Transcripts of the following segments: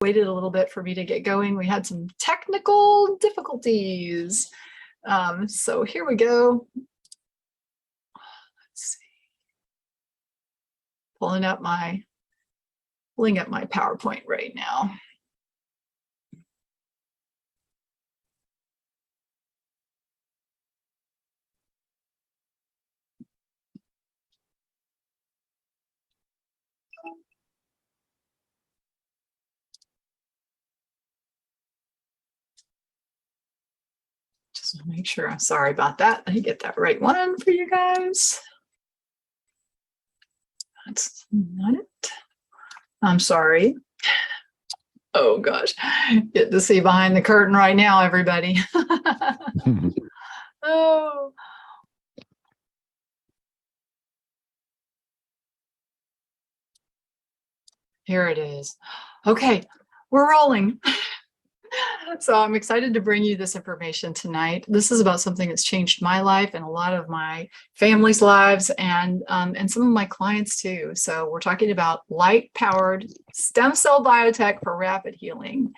waited a little bit for me to get going. We had some technical difficulties. So here we go. Let's see. Pulling up my PowerPoint right now. Just make sure. I'm sorry about that. Let me get that right one for you guys. That's not it. I'm sorry. Oh gosh, get to see behind the curtain right now, everybody. Oh. Here it is. Okay, we're rolling. So I'm excited to bring you this information tonight. This is about something that's changed my life and a lot of my family's lives and some of my clients too. So we're talking about light-powered stem cell biotech for rapid healing.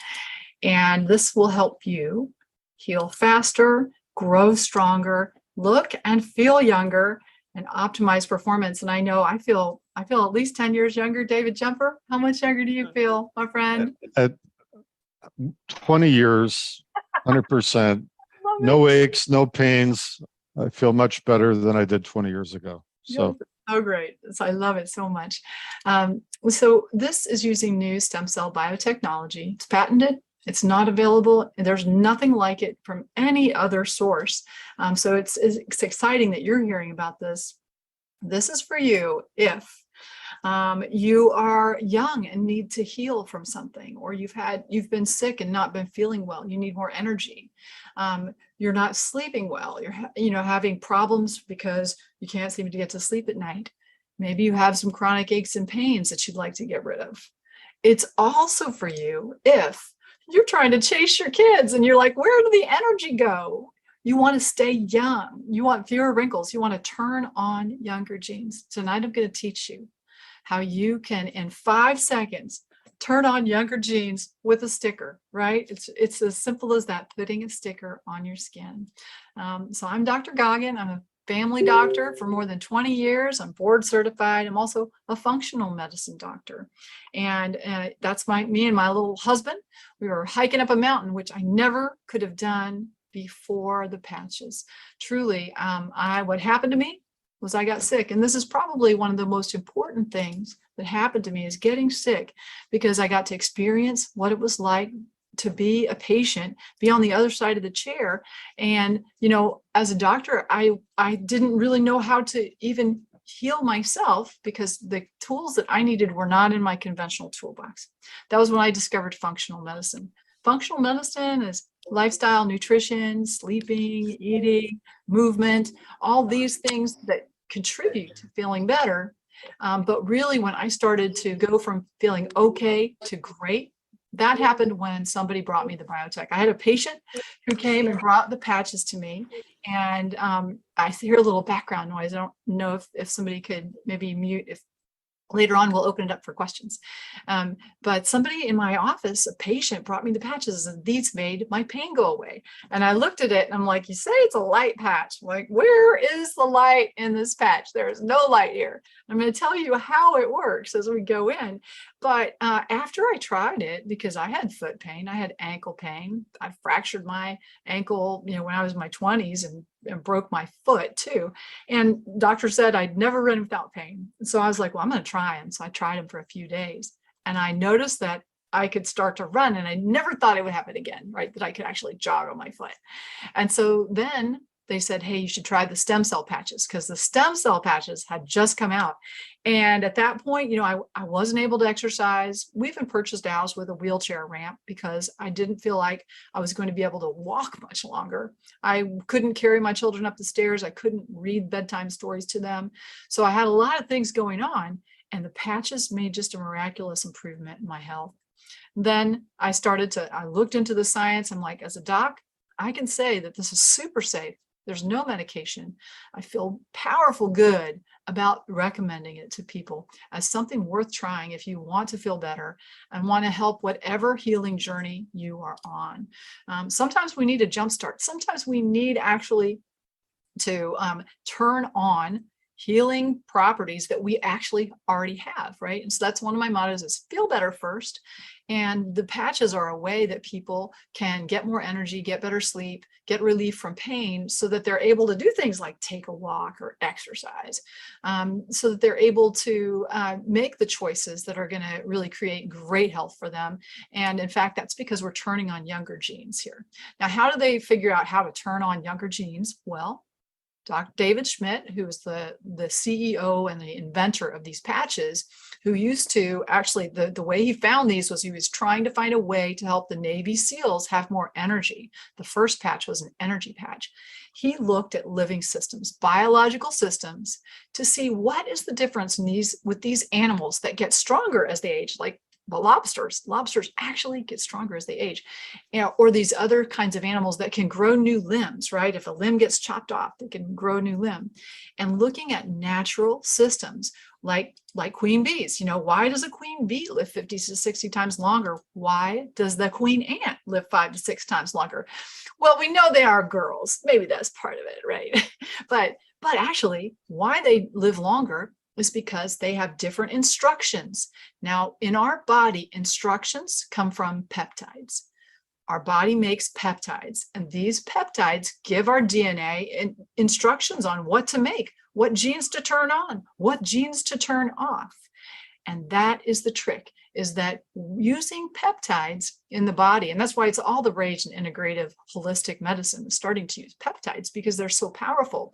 And this will help you heal faster, grow stronger, look and feel younger, and optimize performance. And I know I feel at least 10 years younger. David Jumper, how much younger do you feel, my friend? At 20 years, 100%. No aches, no pains. I feel much better than I did 20 years ago. So, oh, great. So I love it so much. So this is using new stem cell biotechnology. It's patented. It's not available. And there's nothing like it from any other source. So it's exciting that you're hearing about this. This is for you if you are young and need to heal from something, or you've been sick and not been feeling well. You need more energy. You're not sleeping well. You're having problems because you can't seem to get to sleep at night. Maybe you have some chronic aches and pains that you'd like to get rid of. It's also for you if you're trying to chase your kids and you're like, where did the energy go? You want to stay young. You want fewer wrinkles. You want to turn on younger genes. Tonight, I'm going to teach you how you can, in 5 seconds, turn on younger genes with a sticker, right? It's as simple as that, putting a sticker on your skin. So I'm Dr. Goggin. I'm a family doctor for more than 20 years. I'm board certified. I'm also a functional medicine doctor. And that's me and my little husband. We were hiking up a mountain, which I never could have done before the patches. Truly, what happened to me was I got sick. And this is probably one of the most important things that happened to me, is getting sick, because I got to experience what it was like to be a patient, be on the other side of the chair. And, as a doctor, I didn't really know how to even heal myself because the tools that I needed were not in my conventional toolbox. That was when I discovered functional medicine. Functional medicine is lifestyle, nutrition, sleeping, eating, movement, all these things that contribute to feeling better. But really, when I started to go from feeling okay to great, that happened when somebody brought me the biotech. I had a patient who came and brought the patches to me, and I hear a little background noise. I don't know if somebody could maybe mute. If later on, we'll open it up for questions. But somebody in my office, a patient, brought me the patches, and these made my pain go away. And I looked at it and I'm like, you say it's a light patch. Like, where is the light in this patch? There is no light here. I'm going to tell you how it works as we go in. But after I tried it, because I had foot pain, I had ankle pain. I fractured my ankle, when I was in my 20s, and broke my foot too. And doctor said I'd never run without pain. So I was like, well, I'm going to try them. So I tried them for a few days, and I noticed that I could start to run, and I never thought it would happen again, right? That I could actually jog on my foot. And so then they said, hey, you should try the stem cell patches, because the stem cell patches had just come out. And at that point, I wasn't able to exercise. We even purchased a house with a wheelchair ramp because I didn't feel like I was going to be able to walk much longer. I couldn't carry my children up the stairs. I couldn't read bedtime stories to them. So I had a lot of things going on, and the patches made just a miraculous improvement in my health. Then I looked into the science. I'm like, as a doc, I can say that this is super safe. There's no medication. I feel powerful good. about recommending it to people as something worth trying if you want to feel better and want to help whatever healing journey you are on. Sometimes we need a jump start. Sometimes we need actually to turn on healing properties that we actually already have, right? And so that's one of my mottos is feel better first. And the patches are a way that people can get more energy, get better sleep, get relief from pain so that they're able to do things like take a walk or exercise, so that they're able to make the choices that are going to really create great health for them. And in fact, that's because we're turning on younger genes here. Now, how do they figure out how to turn on younger genes? Well, Dr. David Schmidt, who is the CEO and the inventor of these patches, who used to actually, the way he found these was he was trying to find a way to help the Navy SEALs have more energy. The first patch was an energy patch. He looked at living systems, biological systems, to see what is the difference in with these animals that get stronger as they age, like the lobsters actually get stronger as they age, or these other kinds of animals that can grow new limbs, right? If a limb gets chopped off, they can grow a new limb. And looking at natural systems like queen bees, why does a queen bee live 50 to 60 times longer? Why does the queen ant live 5 to 6 times longer? Well, we know they are girls. Maybe that's part of it, right? But actually, why they live longer is because they have different instructions. Now, in our body, instructions come from peptides. Our body makes peptides, and these peptides give our DNA instructions on what to make, what genes to turn on, what genes to turn off. And that is the trick, is that using peptides in the body, and that's why it's all the rage in integrative holistic medicine is starting to use peptides because they're so powerful.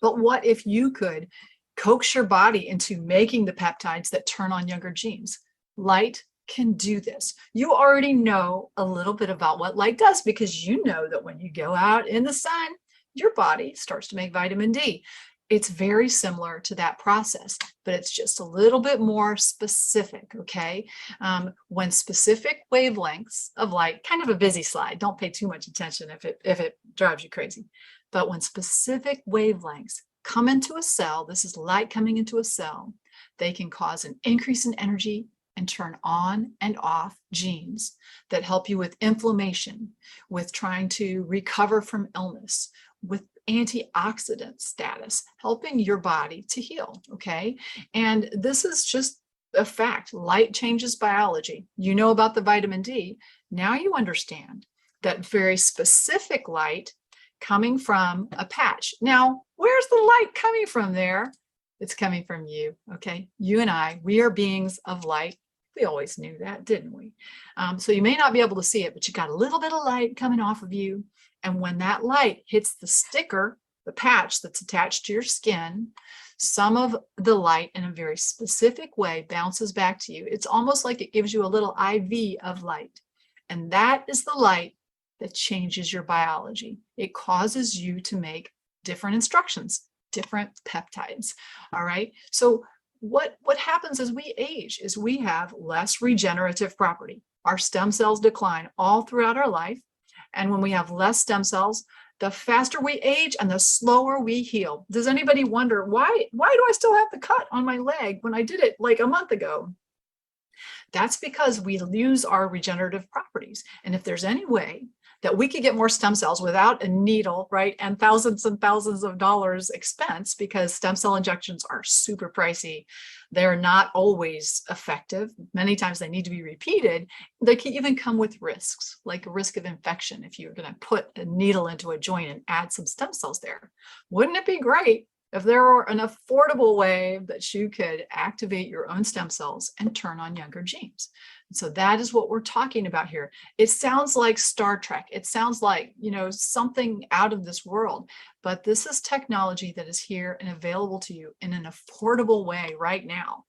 But what if you could coax your body into making the peptides that turn on younger genes? Light can do this. You already know a little bit about what light does because you know that when you go out in the sun, your body starts to make vitamin D. It's very similar to that process, but it's just a little bit more specific, okay? When specific wavelengths of light, kind of a busy slide, don't pay too much attention if it drives you crazy, but when specific wavelengths come into a cell, this is light coming into a cell, they can cause an increase in energy and turn on and off genes that help you with inflammation, with trying to recover from illness, with antioxidant status, helping your body to heal, okay? And this is just a fact. Light changes biology. You know about the vitamin D. Now you understand that very specific light coming from a patch. Now, where's the light coming from there? It's coming from you, okay? You and I, we are beings of light. We always knew that, didn't we? So you may not be able to see it, but you got a little bit of light coming off of you. And when that light hits the sticker, the patch that's attached to your skin, some of the light in a very specific way bounces back to you. It's almost like it gives you a little IV of light. And that is the light that changes your biology. It causes you to make different instructions, different peptides. All right. So what happens as we age is we have less regenerative property. Our stem cells decline all throughout our life. And when we have less stem cells, the faster we age and the slower we heal. Does anybody wonder why do I still have the cut on my leg when I did it like a month ago? That's because we lose our regenerative properties. And if there's any way that we could get more stem cells without a needle, right, and thousands of dollars expense, because stem cell injections are super pricey. They're not always effective. Many times they need to be repeated. They can even come with risks, like a risk of infection if you're going to put a needle into a joint and add some stem cells there. Wouldn't it be great if there were an affordable way that you could activate your own stem cells and turn on younger genes? And so that is what we're talking about here. It sounds like Star Trek. It sounds like, something out of this world, but this is technology that is here and available to you in an affordable way right now.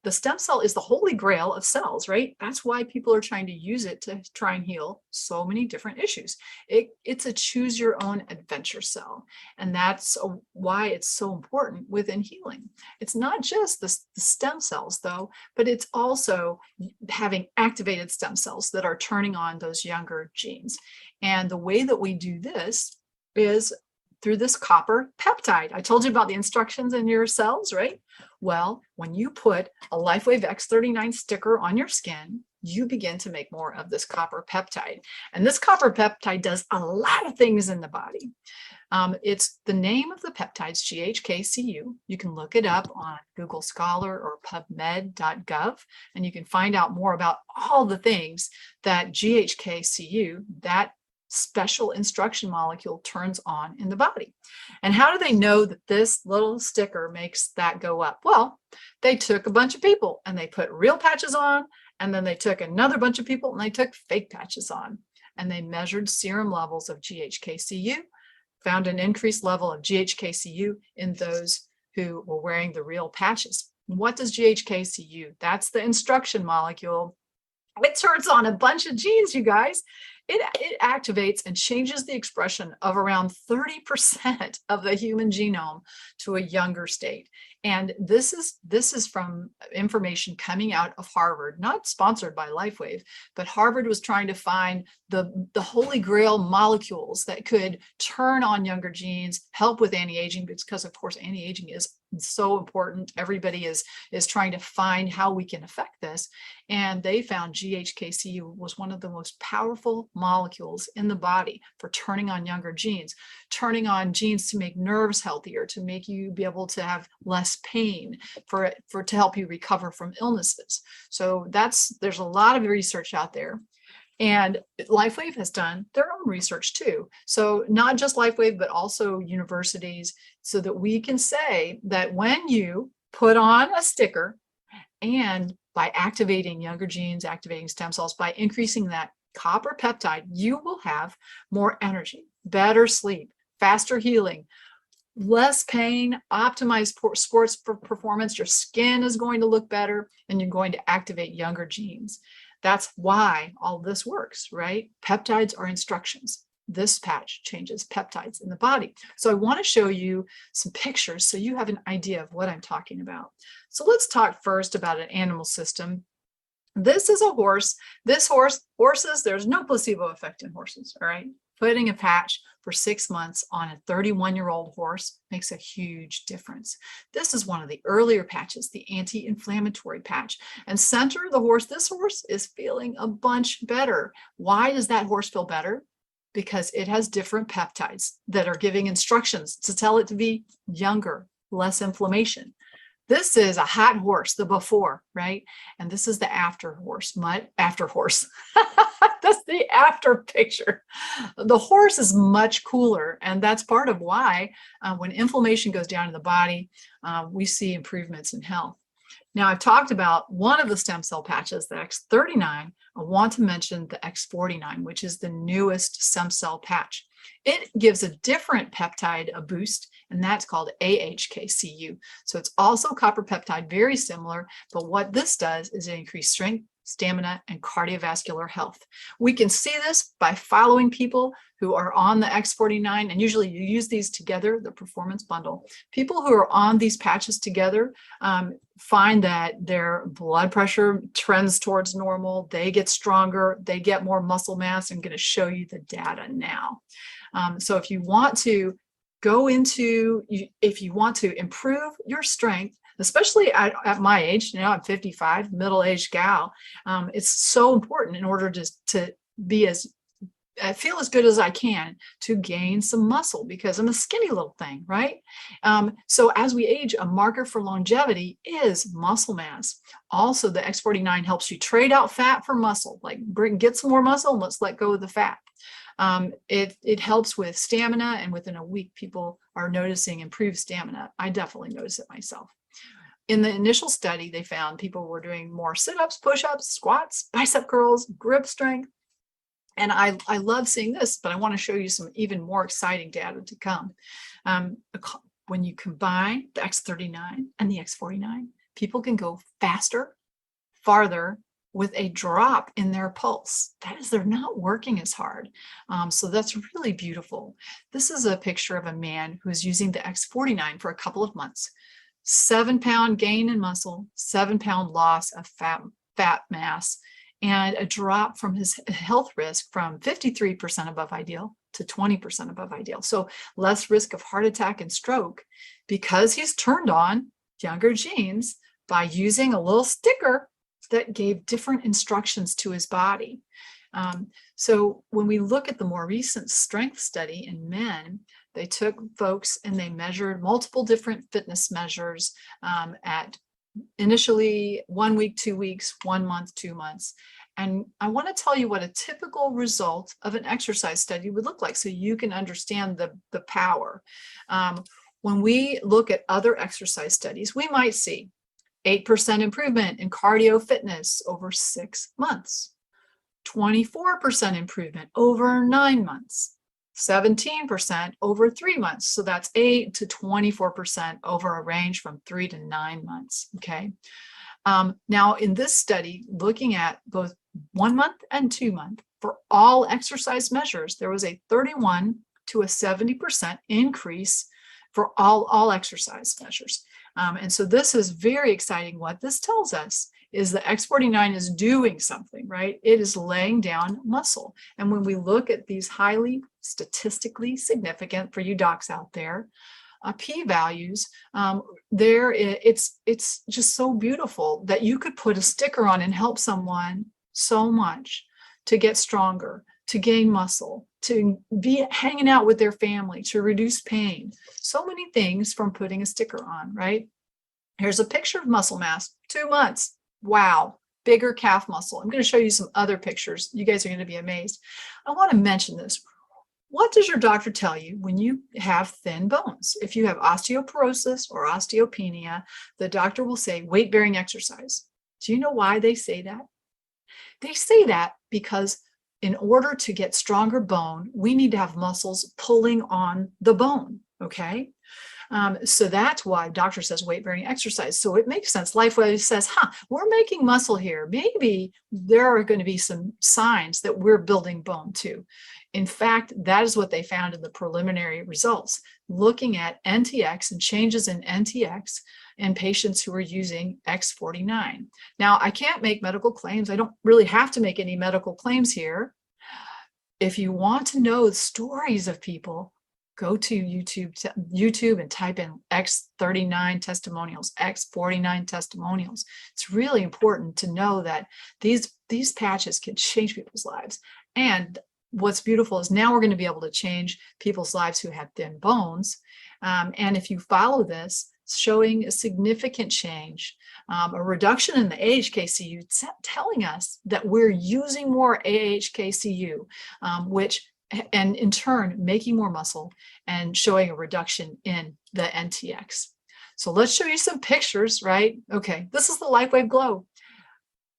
The stem cell is the holy grail of cells, right? That's why people are trying to use it to try and heal so many different issues. It's a choose your own adventure cell. And that's why it's so important within healing. It's not just the stem cells though, but it's also having activated stem cells that are turning on those younger genes. And the way that we do this is through this copper peptide. I told you about the instructions in your cells, right? Well, when you put a Lifewave X39 sticker on your skin, you begin to make more of this copper peptide. And this copper peptide does a lot of things in the body. It's the name of the peptides, GHK-Cu. You can look it up on Google Scholar or pubmed.gov, and you can find out more about all the things that GHK-Cu, that special instruction molecule, turns on in the body. And how do they know that this little sticker makes that go up? Well, they took a bunch of people and they put real patches on, and then they took another bunch of people and they took fake patches on, and they measured serum levels of GHK-Cu, found an increased level of GHK-Cu in those who were wearing the real patches. What does GHK-Cu? That's the instruction molecule. It turns on a bunch of genes, you guys. It activates and changes the expression of around 30% of the human genome to a younger state. And this is from information coming out of Harvard, not sponsored by Lifewave, but Harvard was trying to find the holy grail molecules that could turn on younger genes, help with anti-aging, because of course anti-aging is so important. Everybody is trying to find how we can affect this. And they found GHK-Cu was one of the most powerful molecules in the body for turning on younger genes, turning on genes to make nerves healthier, to make you be able to have less pain, to help you recover from illnesses. So there's a lot of research out there. And Lifewave has done their own research too. So not just Lifewave, but also universities, so that we can say that when you put on a sticker, and by activating younger genes, activating stem cells, by increasing that copper peptide, you will have more energy, better sleep, faster healing, less pain, optimized sports performance. Your skin is going to look better, and you're going to activate younger genes. That's why all this works, right? Peptides are instructions. This patch changes peptides in the body. So I want to show you some pictures so you have an idea of what I'm talking about. So let's talk first about an animal system. This is a horse. Horses, there's no placebo effect in horses, all right? Putting a patch for 6 months on a 31-year-old horse makes a huge difference. This is one of the earlier patches, the anti-inflammatory patch. And center the horse, this horse is feeling a bunch better. Why does that horse feel better? Because it has different peptides that are giving instructions to tell it to be younger, less inflammation. This is a hot horse, the before, right? And this is the after horse, after horse. That's the after picture. The horse is much cooler, and that's part of why when inflammation goes down in the body, we see improvements in health. Now, I've talked about one of the stem cell patches, the X39. I want to mention the X49, which is the newest stem cell patch. It gives a different peptide a boost, and that's called AHK-Cu. So it's also copper peptide, very similar, but what this does is it increases strength, stamina, and cardiovascular health. We can see this by following people who are on the X49, and usually you use these together, the performance bundle. People who are on these patches together find that their blood pressure trends towards normal, they get stronger, they get more muscle mass. I'm going to show you the data now. So if you want to improve your strength, especially at my age, I'm 55, middle-aged gal, it's so important in order to feel as good as I can to gain some muscle, because I'm a skinny little thing, right? So as we age, a marker for longevity is muscle mass. Also, the X49 helps you trade out fat for muscle, like get some more muscle and let's let go of the fat. It helps with stamina, and within a week, people are noticing improved stamina. I definitely notice it myself. In the initial study, they found people were doing more sit-ups, push-ups, squats, bicep curls, grip strength. And I love seeing this, but I want to show you some even more exciting data to come. When you combine the X39 and the X49, people can go faster, farther, with a drop in their pulse. That is, they're not working as hard. So that's really beautiful. This is a picture of a man who's using the X49 for a couple of months. 7-pound gain in muscle, 7-pound loss of fat mass, and a drop from his health risk from 53% above ideal to 20% above ideal. So less risk of heart attack and stroke because he's turned on younger genes by using a little sticker that gave different instructions to his body. So when we look at the more recent strength study in men, they took folks and they measured multiple different fitness measures at initially 1 week, 2 weeks, 1 month, 2 months. And I want to tell you what a typical result of an exercise study would look like so you can understand the power. When we look at other exercise studies, we might see 8% improvement in cardio fitness over 6 months, 24% improvement over 9 months, 17% over 3 months. So that's 8 to 24% over a range from 3 to 9 months. Okay. Now in this study, looking at both 1 month and 2 month for all exercise measures, there was a 31 to a 70% increase for all exercise measures. And so this is very exciting. What this tells us is the X39 is doing something, right? It is laying down muscle. And when we look at these highly statistically significant, for you docs out there, p-values, it's just so beautiful that you could put a sticker on and help someone so much to get stronger, to gain muscle, to be hanging out with their family, to reduce pain. So many things from putting a sticker on, right? Here's a picture of muscle mass, 2 months. Wow, bigger calf muscle. I'm going to show you some other pictures. You guys are going to be amazed. I want to mention this. What does your doctor tell you when you have thin bones? If you have osteoporosis or osteopenia, the doctor will say weight-bearing exercise. Do you know why they say that? They say that because in order to get stronger bone, we need to have muscles pulling on the bone, okay? So that's why doctor says weight-bearing exercise. So it makes sense. Lifewave says, we're making muscle here. Maybe there are going to be some signs that we're building bone too. In fact, that is what they found in the preliminary results, looking at NTX and changes in NTX in patients who are using X39. Now, I can't make medical claims. I don't really have to make any medical claims here. If you want to know the stories of people, go to YouTube and type in X39 testimonials, X49 testimonials. It's really important to know that these patches can change people's lives. And what's beautiful is now we're going to be able to change people's lives who have thin bones. And if you follow this, it's showing a significant change, a reduction in the AHK-Cu, telling us that we're using more AHK-Cu, and in turn, making more muscle and showing a reduction in the NTX. So let's show you some pictures, right? Okay, this is the Lifewave Glow.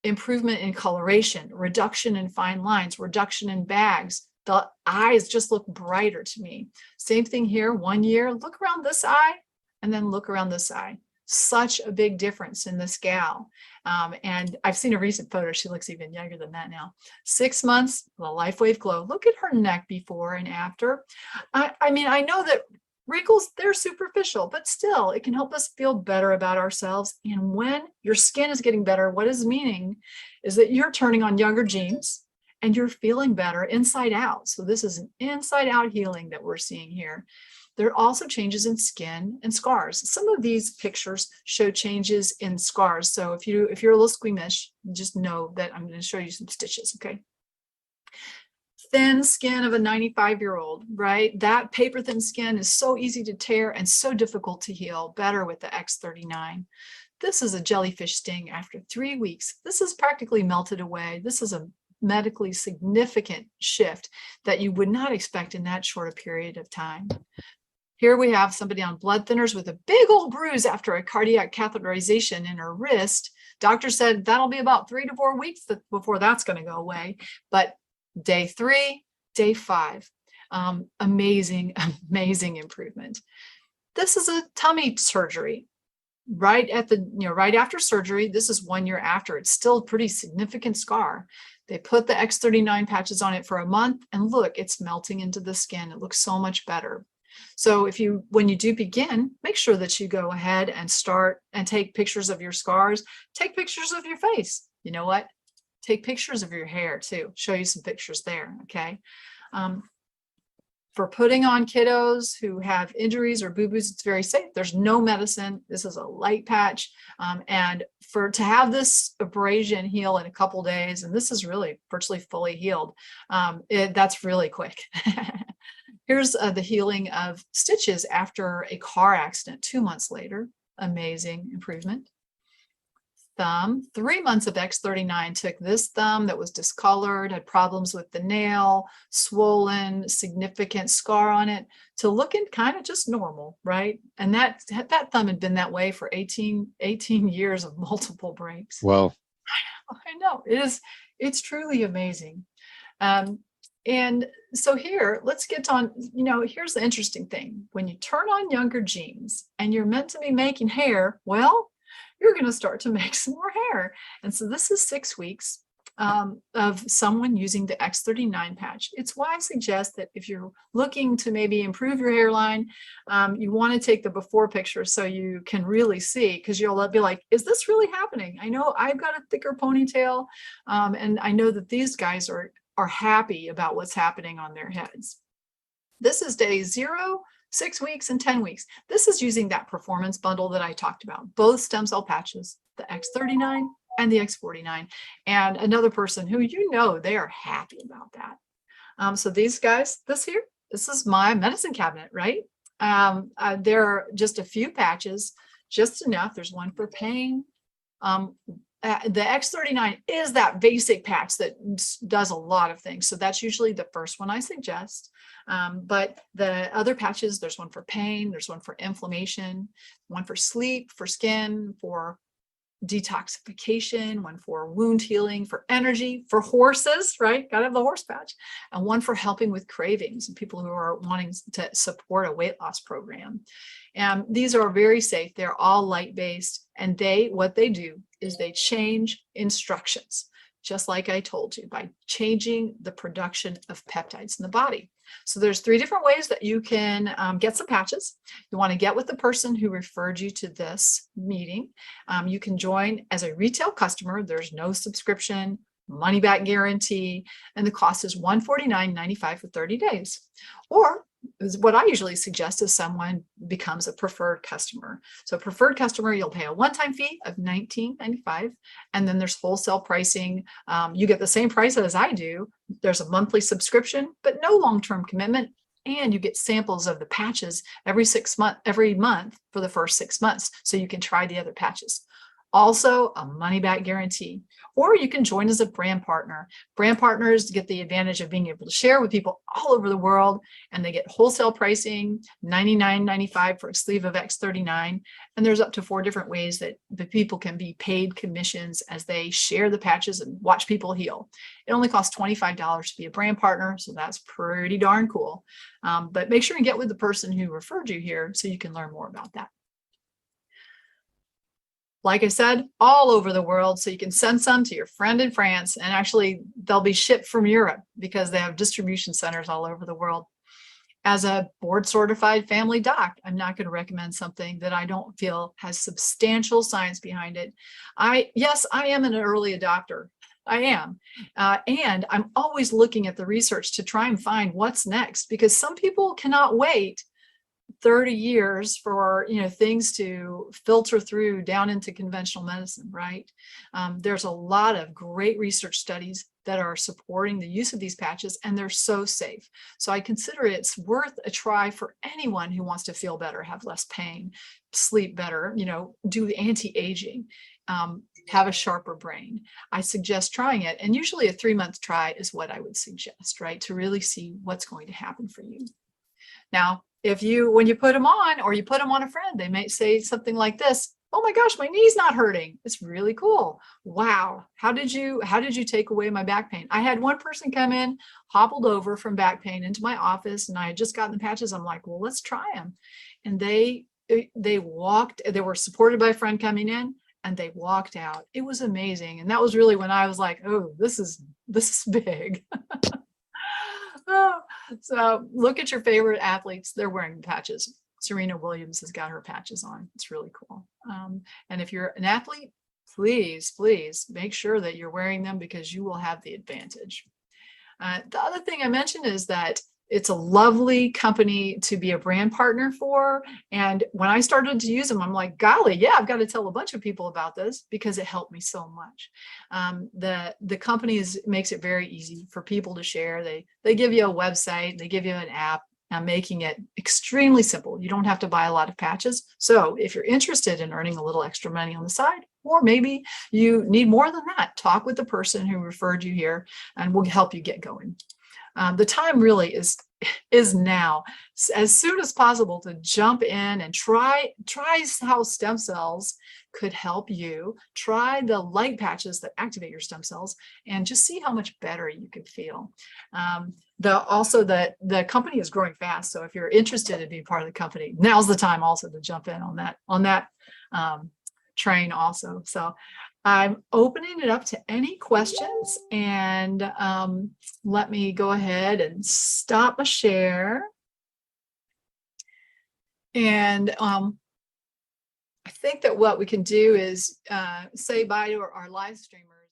Improvement in coloration, reduction in fine lines, reduction in bags. The eyes just look brighter to me. Same thing here, 1 year. Look around this eye and then look around this eye. Such a big difference in this gal. And I've seen a recent photo. She looks even younger than that now. 6 months, the Lifewave Glow. Look at her neck before and after. I mean, I know that wrinkles, they're superficial, but still, it can help us feel better about ourselves. And when your skin is getting better, what is meaning is that you're turning on younger genes and you're feeling better inside out. So this is an inside out healing that we're seeing here. There are also changes in skin and scars. Some of these pictures show changes in scars. So if you're a little squeamish, just know that I'm going to show you some stitches, okay? Thin skin of a 95-year-old, right? That paper thin skin is so easy to tear and so difficult to heal. Better with the X39. This is a jellyfish sting after 3 weeks. This is practically melted away. This is a medically significant shift that you would not expect in that short a period of time. Here we have somebody on blood thinners with a big old bruise after a cardiac catheterization in her wrist. Doctor said that'll be about 3 to 4 weeks before that's going to go away. But day 3, day 5, amazing, amazing improvement. This is a tummy surgery. Right after surgery, this is 1 year after. It's still a pretty significant scar. They put the X39 patches on it for a month, and look, it's melting into the skin. It looks so much better. So when you do begin, make sure that you go ahead and start and take pictures of your scars. Take pictures of your face. You know what? Take pictures of your hair too. Show you some pictures there, okay? For putting on kiddos who have injuries or boo-boos, it's very safe. There's no medicine. This is a light patch. And to have this abrasion heal in a couple days, and this is really virtually fully healed, that's really quick. Here's the healing of stitches after a car accident 2 months later. Amazing improvement. Thumb, 3 months of X39 took this thumb that was discolored, had problems with the nail, swollen, significant scar on it, to looking kind of just normal, right? And that thumb had been that way for 18 years of multiple breaks. Well, I know, it's truly amazing. And so here, let's get on, here's the interesting thing. When you turn on younger genes and you're meant to be making hair, well, you're going to start to make some more hair. And so this is 6 weeks of someone using the X39 patch. It's why I suggest that if you're looking to maybe improve your hairline, you want to take the before picture so you can really see, because you'll be like, is this really happening? I know I've got a thicker ponytail, and I know that these guys are happy about what's happening on their heads. This is day 0, 6 weeks, and 10 weeks. This is using that performance bundle that I talked about, both stem cell patches, the X39 and the X49, and another person who they are happy about that. So these guys, this is my medicine cabinet, right? There are just a few patches, just enough. There's one for pain. The X39 is that basic patch that does a lot of things. So that's usually the first one I suggest. But the other patches, there's one for pain, there's one for inflammation, one for sleep, for skin, for detoxification, one for wound healing, for energy, for horses, right? Gotta have the horse patch, and one for helping with cravings and people who are wanting to support a weight loss program. And these are very safe. They're all light-based, and what they do is they change instructions, just like I told you, by changing the production of peptides in the body. So there's 3 different ways that you can get some patches. You want to get with the person who referred you to this meeting. You can join as a retail customer. There's no subscription, money back guarantee, and the cost is $149.95 for 30 days. Or what I usually suggest is someone becomes a preferred customer. So preferred customer, you'll pay a one-time fee of $19.95, and then there's wholesale pricing. You get the same price as I do. There's a monthly subscription, but no long-term commitment, and you get samples of the patches every month for the first 6 months, so you can try the other patches. Also, a money-back guarantee. Or you can join as a brand partner. Brand partners get the advantage of being able to share with people all over the world, and they get wholesale pricing, $99.95 for a sleeve of X39. And there's up to 4 different ways that the people can be paid commissions as they share the patches and watch people heal. It only costs $25 to be a brand partner, so that's pretty darn cool. But make sure you get with the person who referred you here so you can learn more about that. Like I said, all over the world, so you can send some to your friend in France, and actually they'll be shipped from Europe because they have distribution centers all over the world. As a board certified family doc, I'm not going to recommend something that I don't feel has substantial science behind it. Yes, I am an early adopter. I am. And I'm always looking at the research to try and find what's next, because some people cannot wait 30 years for things to filter through down into conventional medicine, right? There's a lot of great research studies that are supporting the use of these patches, and they're so safe. So I consider it's worth a try for anyone who wants to feel better, have less pain, sleep better, do anti-aging, have a sharper brain. I suggest trying it, and usually a 3-month try is what I would suggest, right? To really see what's going to happen for you. Now, when you put them on, or you put them on a friend, they might say something like this: "Oh my gosh, my knee's not hurting." It's really cool. Wow. How did you take away my back pain? I had one person come in, hobbled over from back pain into my office, and I had just gotten the patches. I'm like, well, let's try them. And they walked, they were supported by a friend coming in, and they walked out. It was amazing. And that was really when I was like, oh, this is big. So look at your favorite athletes. They're wearing patches. Serena Williams has got her patches on. It's really cool. And if you're an athlete, please make sure that you're wearing them, because you will have the advantage. The other thing I mentioned is that It's a lovely company to be a brand partner for. And when I started to use them, I'm like, golly, yeah, I've got to tell a bunch of people about this because it helped me so much. The company makes it very easy for people to share. They give you a website, they give you an app, making it extremely simple. You don't have to buy a lot of patches. So if you're interested in earning a little extra money on the side, or maybe you need more than that, talk with the person who referred you here and we'll help you get going. The time really is now, as soon as possible, to jump in and try how stem cells could help you. Try the light patches that activate your stem cells and just see how much better you can feel. The company is growing fast, so if you're interested in being part of the company, now's the time also to jump in on that train also. So I'm opening it up to any questions, and let me go ahead and stop a share. And I think that what we can do is say bye to our live streamers.